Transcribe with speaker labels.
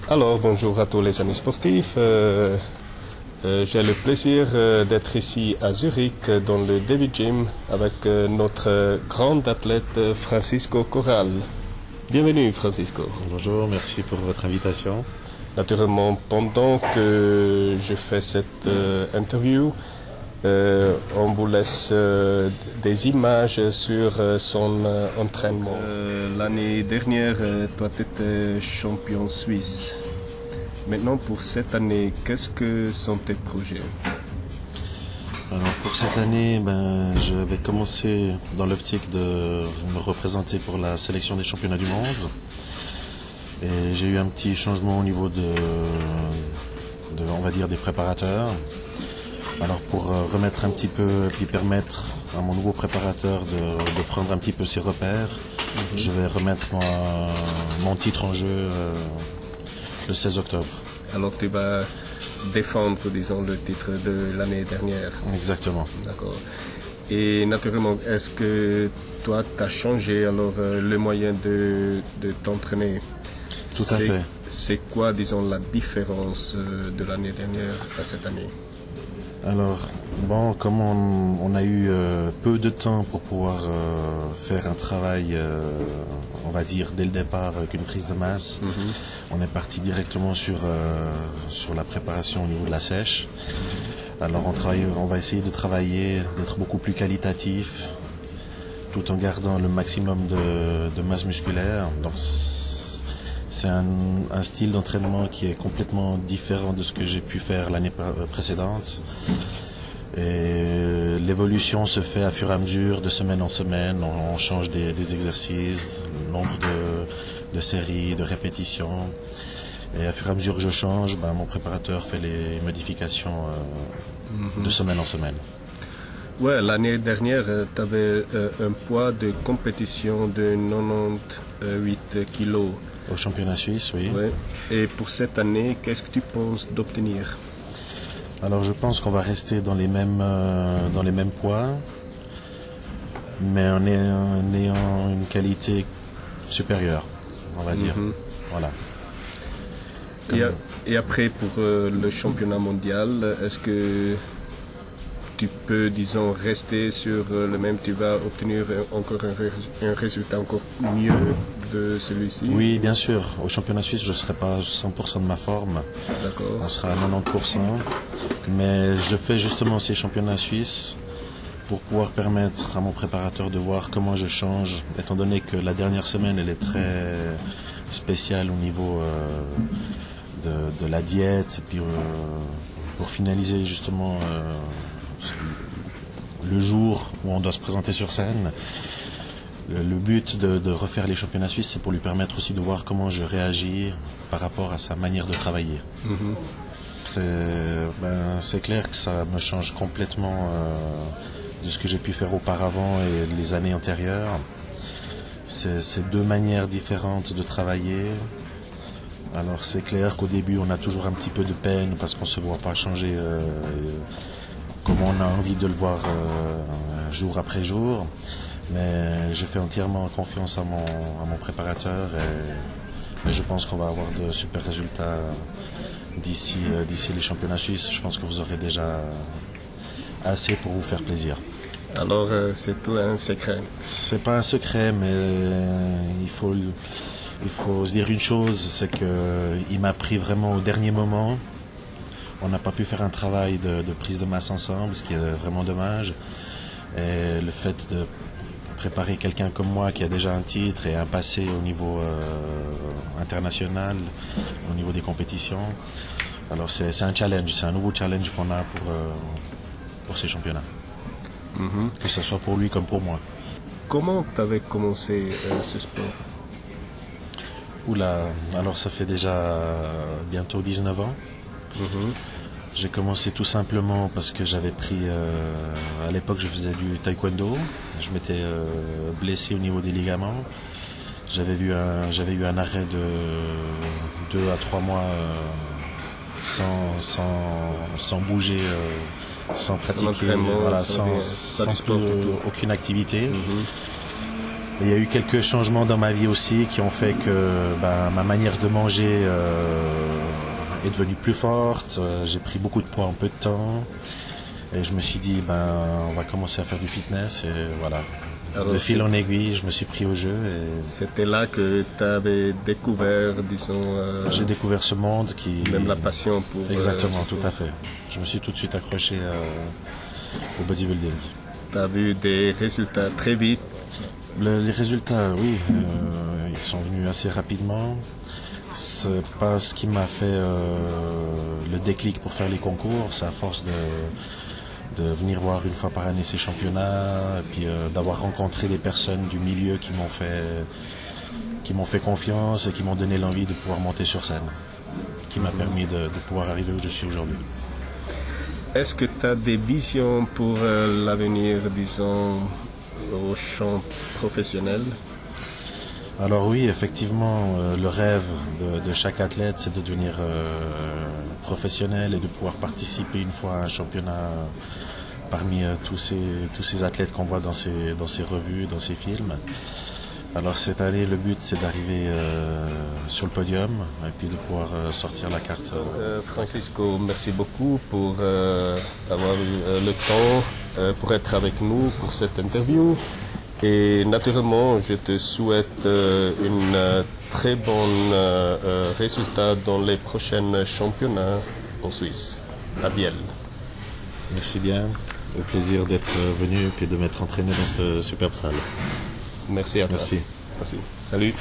Speaker 1: Alors, bonjour à tous les amis sportifs. J'ai le plaisir d'être ici à Zurich dans le David Gym avec notre grand athlète Francisco Corral. Bienvenue Francisco.
Speaker 2: Bonjour, merci pour votre invitation.
Speaker 1: Naturellement, pendant que je fais cette interview, on vous laisse des images sur son entraînement. L'année dernière, toi tu étais champion suisse. Maintenant, pour cette année, qu'est-ce que sont tes projets?
Speaker 2: Alors pour cette année, je vais commencer dans l'optique de me représenter pour la sélection des championnats du monde. Et j'ai eu un petit changement au niveau on va dire, des préparateurs. Alors pour remettre un petit peu, puis permettre à mon nouveau préparateur de prendre un petit peu ses repères, je vais remettre mon titre en jeu le 16 octobre.
Speaker 1: Alors tu vas défendre, disons, le titre de l'année dernière.
Speaker 2: Exactement.
Speaker 1: D'accord. Et naturellement, est-ce que toi, tu as changé alors le moyen de t'entraîner?
Speaker 2: Tout à fait.
Speaker 1: C'est quoi, disons, la différence de l'année dernière à cette année?
Speaker 2: Alors, comme on a eu peu de temps pour pouvoir faire un travail, on va dire, dès le départ avec une prise de masse, on est parti directement sur la préparation au niveau de la sèche. Alors on va essayer de travailler, d'être beaucoup plus qualitatif, tout en gardant le maximum de masse musculaire. Donc, c'est un style d'entraînement qui est complètement différent de ce que j'ai pu faire l'année précédente. Et l'évolution se fait à fur et à mesure, de semaine en semaine. On change des exercices, nombre de séries, de répétitions. Et à fur et à mesure que je change, mon préparateur fait les modifications de semaine en semaine.
Speaker 1: Ouais, l'année dernière, tu avais un poids de compétition de 98 kilos.
Speaker 2: Au championnat suisse, oui.
Speaker 1: Ouais. Et pour cette année, qu'est-ce que tu penses d'obtenir?
Speaker 2: Alors je pense qu'on va rester dans les mêmes poids, mais en ayant une qualité supérieure, on va dire. Voilà.
Speaker 1: Et après, pour le championnat mondial, est-ce que tu peux, disons, rester sur le même, tu vas obtenir encore un résultat encore mieux de celui-ci?
Speaker 2: Oui, bien sûr. Au championnat suisse, je ne serai pas à 100% de ma forme.
Speaker 1: D'accord.
Speaker 2: On sera à 90%. Mais je fais justement ces championnats suisses pour pouvoir permettre à mon préparateur de voir comment je change, étant donné que la dernière semaine, elle est très spéciale au niveau de la diète. Et puis pour finaliser justement le jour où on doit se présenter sur scène, le but de refaire les championnats suisses, c'est pour lui permettre aussi de voir comment je réagis par rapport à sa manière de travailler. C'est clair que ça me change complètement de ce que j'ai pu faire auparavant et les années antérieures. C'est deux manières différentes de travailler. Alors c'est clair qu'au début on a toujours un petit peu de peine parce qu'on ne se voit pas changer comme on a envie de le voir jour après jour. Mais je fais entièrement confiance à mon préparateur et je pense qu'on va avoir de super résultats d'ici les championnats suisses. Je pense que vous aurez déjà assez pour vous faire plaisir.
Speaker 1: Alors c'est tout un secret?
Speaker 2: C'est pas un secret, mais il faut se dire une chose, c'est qu'il m'a pris vraiment au dernier moment. On n'a pas pu faire un travail de prise de masse ensemble, ce qui est vraiment dommage. Et le fait de préparer quelqu'un comme moi qui a déjà un titre et un passé au niveau international, au niveau des compétitions, alors c'est un challenge, c'est un nouveau challenge qu'on a pour ces championnats. Que ce soit pour lui comme pour moi.
Speaker 1: Comment tu avais commencé ce sport?
Speaker 2: Oula, alors ça fait déjà bientôt 19 ans. J'ai commencé tout simplement parce que j'avais pris, à l'époque je faisais du taekwondo, je m'étais blessé au niveau des ligaments. J'avais eu un arrêt de 2 à 3 mois sans bouger, sans pratiquer, sans aucune activité. Il y a eu quelques changements dans ma vie aussi qui ont fait que ma manière de manger est devenue plus forte. J'ai pris beaucoup de poids en peu de temps. Et je me suis dit, on va commencer à faire du fitness. Et voilà. Alors, de fil en aiguille, je me suis pris au jeu.
Speaker 1: C'était là que tu avais découvert, disons...
Speaker 2: J'ai découvert ce monde qui...
Speaker 1: Même la passion pour...
Speaker 2: Exactement, tout à fait. Je me suis tout de suite accroché au bodybuilding.
Speaker 1: Tu as vu des résultats très vite?
Speaker 2: Les résultats, oui, ils sont venus assez rapidement. C'est pas ce qui m'a fait le déclic pour faire les concours. C'est à force de venir voir une fois par année ces championnats, et puis d'avoir rencontré des personnes du milieu qui m'ont fait confiance et qui m'ont donné l'envie de pouvoir monter sur scène, qui m'a permis de pouvoir arriver où je suis aujourd'hui.
Speaker 1: Est-ce que tu as des visions pour l'avenir, disons, au champ professionnel?
Speaker 2: Alors oui, effectivement, le rêve de chaque athlète, c'est de devenir professionnel et de pouvoir participer une fois à un championnat parmi tous ces athlètes qu'on voit dans ces revues, dans ces films. Alors cette année, le but, c'est d'arriver sur le podium et puis de pouvoir sortir la carte.
Speaker 1: Francisco, merci beaucoup pour avoir eu le temps pour être avec nous pour cette interview. Et naturellement, je te souhaite un très bon résultat dans les prochains championnats en Suisse, à Biel.
Speaker 2: Merci bien. Au plaisir d'être venu et de m'être entraîné dans cette superbe salle.
Speaker 1: Merci à toi.
Speaker 2: Merci.
Speaker 1: Merci. Salut.